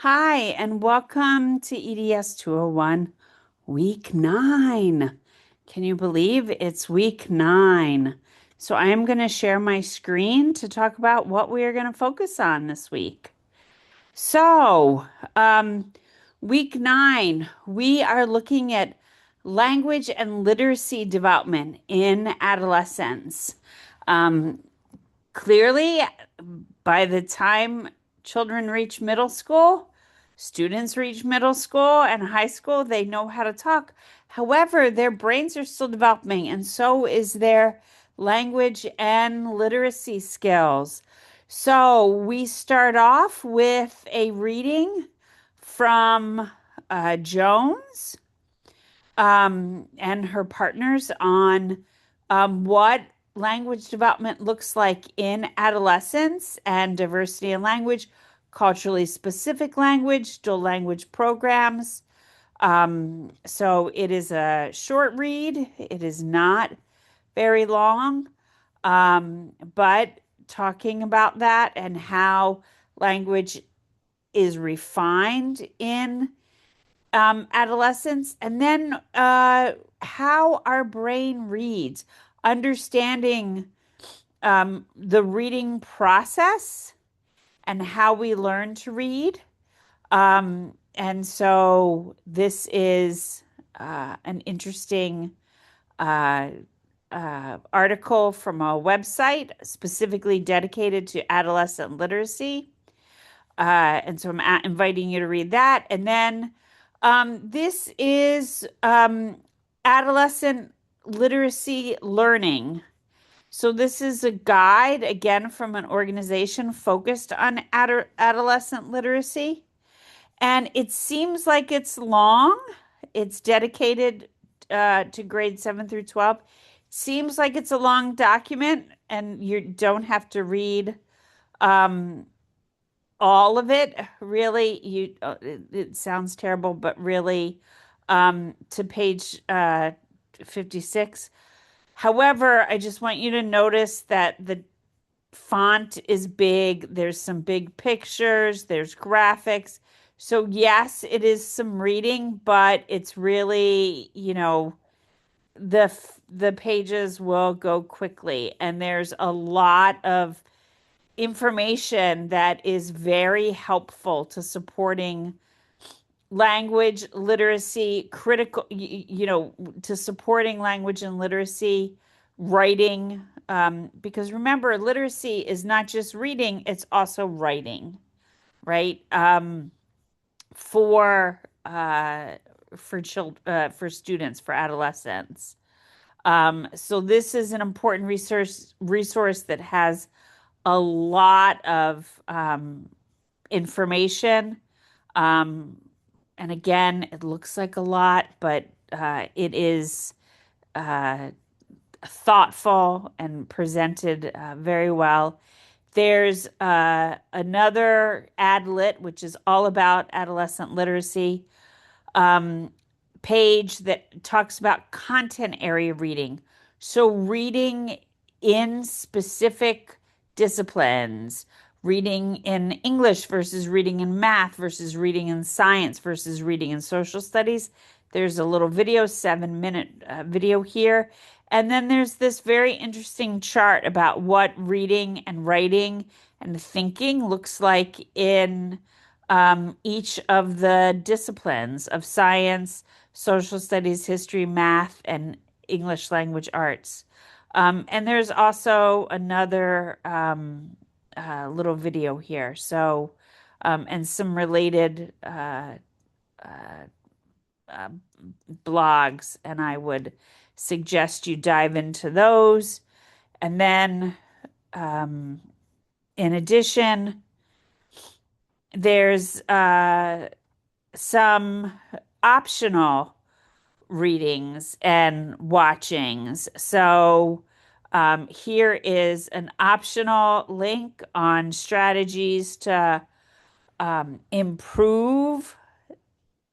Hi, and welcome to EDS 201, week 9. Can you believe it's week 9? So I am going to share my screen to talk about what we are going to focus on this week. So, um, week 9, we are looking at language and literacy development in adolescence. Um, Clearly, by the time children reach middle school, students reach middle school and high school, they know how to talk. However, their brains are still developing, and so is their language and literacy skills. So we start off with a reading from Jones and her partners on what language development looks like in adolescence and diversity in language, culturally specific language, dual language programs. So it is a short read. It is not very long, but talking about that and how language is refined in adolescence, and then how our brain reads, understanding the reading process and how we learn to read. And so this is an interesting uh, article from a website specifically dedicated to adolescent literacy. And so I'm inviting you to read that. And then this is adolescent literacy learning. So this is a guide, again, from an organization focused on adolescent literacy. And it seems like it's long. It's dedicated to grade 7 through 12. Seems like it's a long document, and you don't have to read um, all of it. Really, it sounds terrible, but really, to page 56. However, I just want you to notice that the font is big. There's some big pictures, there's graphics. So yes, it is some reading, but it's really, the pages will go quickly, and there's a lot of information that is very helpful to supporting language literacy, to supporting language and literacy writing. Because remember, literacy is not just reading, it's also writing, right? For for students, for adolescents. So this is an important resource that has a lot of information. Um, and again, it looks like a lot, but it is uh, thoughtful and presented very well. There's another Adlit, which is all about adolescent literacy, um, page that talks about content area reading. So, reading in specific disciplines, reading in English versus reading in math versus reading in science versus reading in social studies. There's a little video, 7-minute video here. And then there's this very interesting chart about what reading and writing and thinking looks like in each of the disciplines of science, social studies, history, math, and English language arts. And there's also another little video here. So, and some related uh, blogs, and I would suggest you dive into those. And then, um, in addition, there's some optional readings and watchings. So here is an optional link on strategies to improve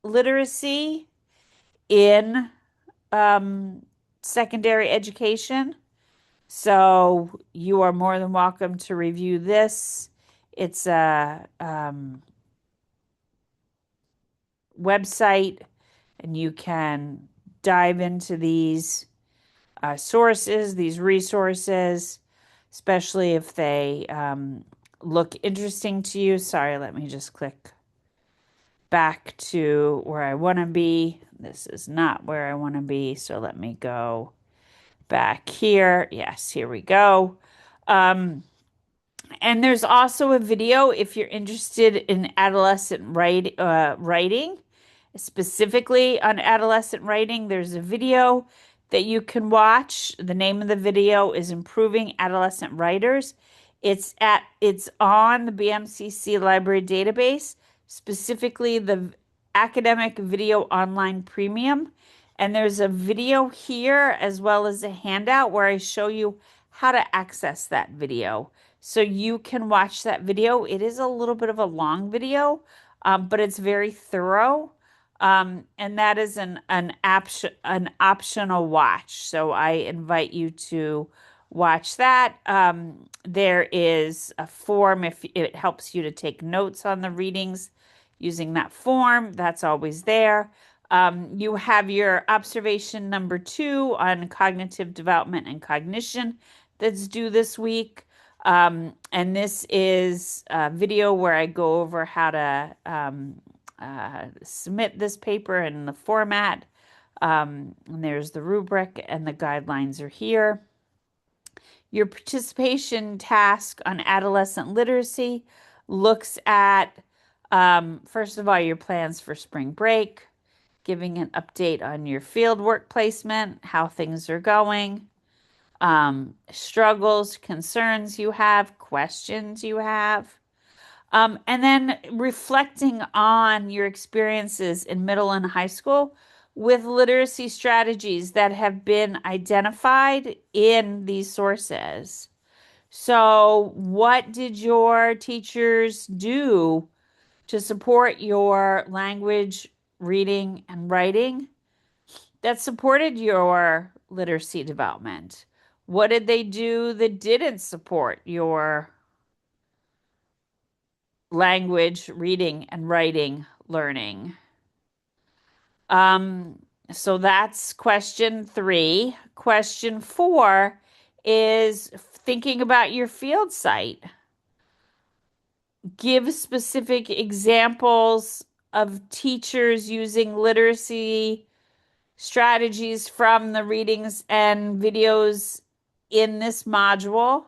literacy in um, secondary education. So you are more than welcome to review this. It's a website and you can dive into these sources, these resources, especially if they look interesting to you. Sorry, let me just click back to where I want to be. This is not where I want to be, so let me go back here. Yes, here we go. Um, and there's also a video if you're interested in adolescent writing, specifically on adolescent writing. There's a video that you can watch. The name of the video is Improving Adolescent Writers. It's on the BMCC library database, specifically the Academic Video Online Premium. And there's a video here as well as a handout where I show you how to access that video. So you can watch that video. It is a little bit of a long video, but it's very thorough. And that is an optional watch. So I invite you to watch that. There is a form if it helps you to take notes on the readings using that form. That's always there. You have your observation number 2 on cognitive development and cognition that's due this week. And this is a video where I go over how to submit this paper in the format. And there's the rubric and the guidelines are here. Your participation task on adolescent literacy looks at, first of all, your plans for spring break, giving an update on your field work placement, how things are going, struggles, concerns you have, questions you have. And then reflecting on your experiences in middle and high school with literacy strategies that have been identified in these sources. So, what did your teachers do to support your language, reading, and writing that supported your literacy development? What did they do that didn't support your language, reading, and writing learning? So that's question 3. Question 4 is thinking about your field site. Give specific examples of teachers using literacy strategies from the readings and videos in this module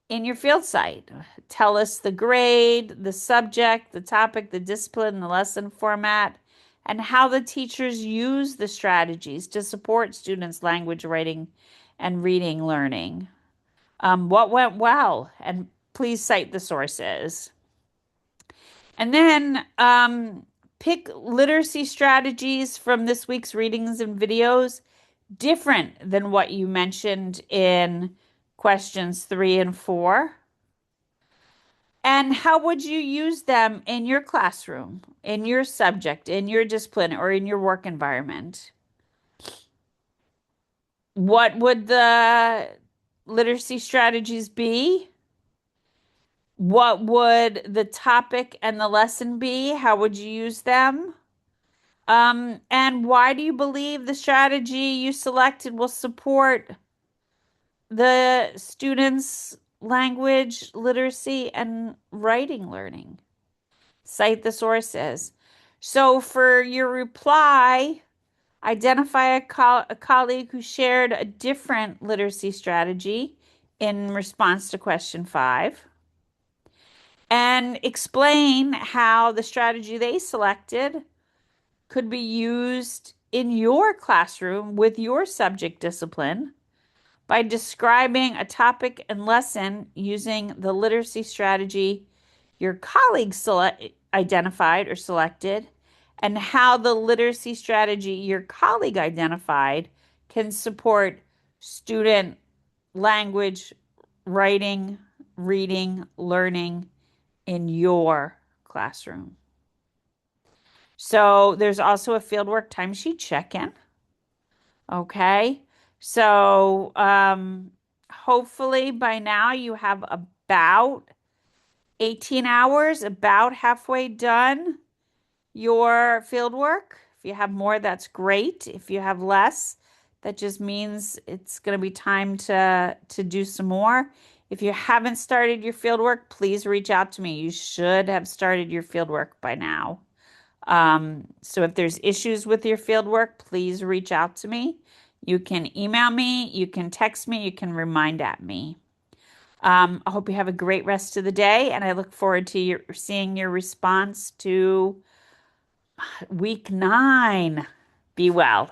in your field site. Tell us the grade, the subject, the topic, the discipline, the lesson format, and how the teachers use the strategies to support students' language, writing, and reading learning. What went well? And please cite the sources. And then pick literacy strategies from this week's readings and videos different than what you mentioned in questions 3 and 4. And how would you use them in your classroom, in your subject, in your discipline, or in your work environment? What would the literacy strategies be? What would the topic and the lesson be? How would you use them? And why do you believe the strategy you selected will support the students' language, literacy, and writing learning? Cite the sources. So for your reply, identify a colleague who shared a different literacy strategy in response to question 5. And explain how the strategy they selected could be used in your classroom with your subject discipline by describing a topic and lesson using the literacy strategy your colleagues identified or selected, and how the literacy strategy your colleague identified can support student language, writing, reading, learning in your classroom. So there's also a fieldwork timesheet check-in. Okay. So hopefully by now you have about 18 hours, about halfway done your field work. If you have more, that's great. If you have less, that just means it's going to be time to do some more. If you haven't started your field work, please reach out to me. You should have started your field work by now. So if there's issues with your field work, please reach out to me. You can email me, you can text me, you can remind at me. I hope you have a great rest of the day, and I look forward to seeing your response to week 9. Be well.